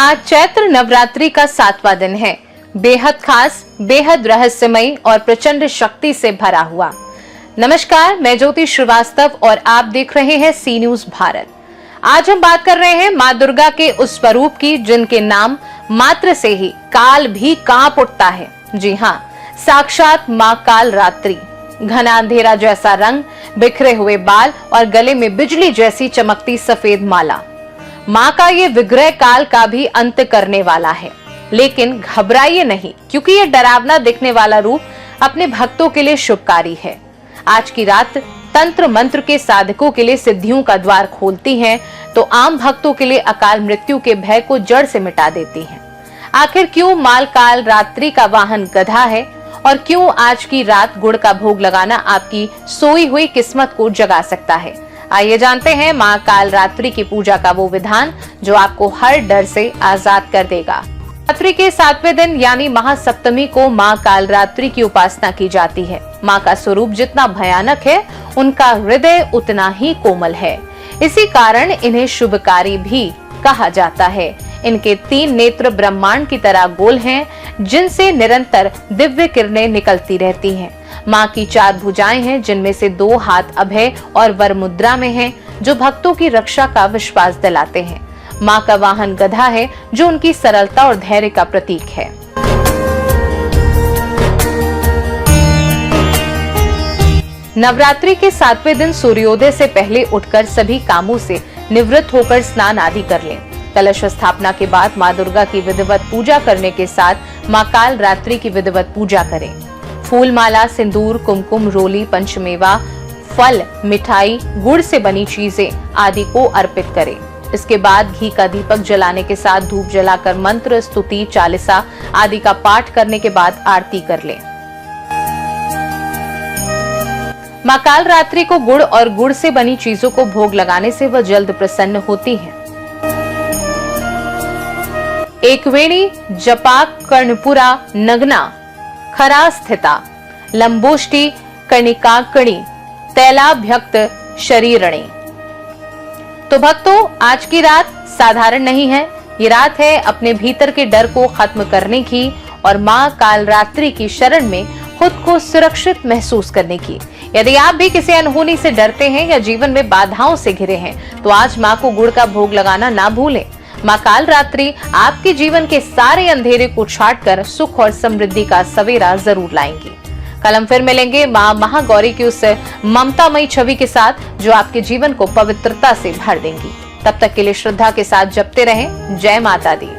आज चैत्र नवरात्रि का 7वां दिन है। बेहद खास, बेहद रहस्यमयी और प्रचंड शक्ति से भरा हुआ। नमस्कार, मैं ज्योति श्रीवास्तव और आप देख रहे हैं सी न्यूज भारत। आज हम बात कर रहे हैं माँ दुर्गा के उस स्वरूप की जिनके नाम मात्र से ही काल भी कांप उठता है। जी हाँ, साक्षात माँ काल रात्रि। घना अंधेरा जैसा रंग, बिखरे हुए बाल और गले में बिजली जैसी चमकती सफेद माला। माँ का ये विग्रह काल का भी अंत करने वाला है। लेकिन घबराइए नहीं, क्योंकि ये डरावना दिखने वाला रूप अपने भक्तों के लिए शुभकारी है। आज की रात तंत्र मंत्र के साधकों के लिए सिद्धियों का द्वार खोलती है, तो आम भक्तों के लिए अकाल मृत्यु के भय को जड़ से मिटा देती है। आखिर क्यों माँ काल रात्रि का वाहन गधा है और क्यों आज की रात गुड़ का भोग लगाना आपकी सोई हुई किस्मत को जगा सकता है। आइए जानते हैं माँ काल रात्रि की पूजा का वो विधान जो आपको हर डर से आजाद कर देगा। रात्रि के 7वें दिन यानी महासप्तमी को माँ काल रात्रि की उपासना की जाती है। माँ का स्वरूप जितना भयानक है, उनका हृदय उतना ही कोमल है। इसी कारण इन्हें शुभकारी भी कहा जाता है। इनके 3 नेत्र ब्रह्मांड की तरह गोल हैं, जिनसे निरंतर दिव्य किरणें निकलती रहती हैं। माँ की 4 भुजाएं हैं, जिनमें से 2 हाथ अभय और वर मुद्रा में हैं, जो भक्तों की रक्षा का विश्वास दिलाते हैं। माँ का वाहन गधा है, जो उनकी सरलता और धैर्य का प्रतीक है। नवरात्रि के 7वें दिन सूर्योदय से पहले उठकर सभी कामों से निवृत्त होकर स्नान आदि कर लें। कलश स्थापना के बाद माँ दुर्गा की विधिवत पूजा करने के साथ माँ काल रात्रि की विधिवत पूजा करें। फूल माला, सिंदूर, कुमकुम, रोली, पंचमेवा, फल, मिठाई, गुड़ से बनी चीजें आदि को अर्पित करें। इसके बाद घी का दीपक जलाने के साथ धूप जलाकर मंत्र, स्तुति, चालीसा आदि का पाठ करने के बाद आरती कर लें। माँ काल रात्रि को गुड़ और गुड़ से बनी चीजों को भोग लगाने से वह जल्द प्रसन्न होती है। एकवेणी जपाक कर्णपुरा नग्ना खरा स्थिता लंबोष्टि कर्णिकाकणी तैलाभ्यक्त शरीरणी। तो भक्तों, आज की रात साधारण नहीं है। ये रात है अपने भीतर के डर को खत्म करने की और माँ काल रात्रि की शरण में खुद को सुरक्षित महसूस करने की। यदि आप भी किसी अनहोनी से डरते हैं या जीवन में बाधाओं से घिरे हैं, तो आज माँ को गुड़ का भोग लगाना ना भूलें। माँ काल रात्रि आपके जीवन के सारे अंधेरे को छाटकर सुख और समृद्धि का सवेरा जरूर लाएंगी। कल हम फिर मिलेंगे माँ महागौरी की उस ममतामयी छवि के साथ, जो आपके जीवन को पवित्रता से भर देंगी। तब तक के लिए श्रद्धा के साथ जपते रहें। जय माता दी।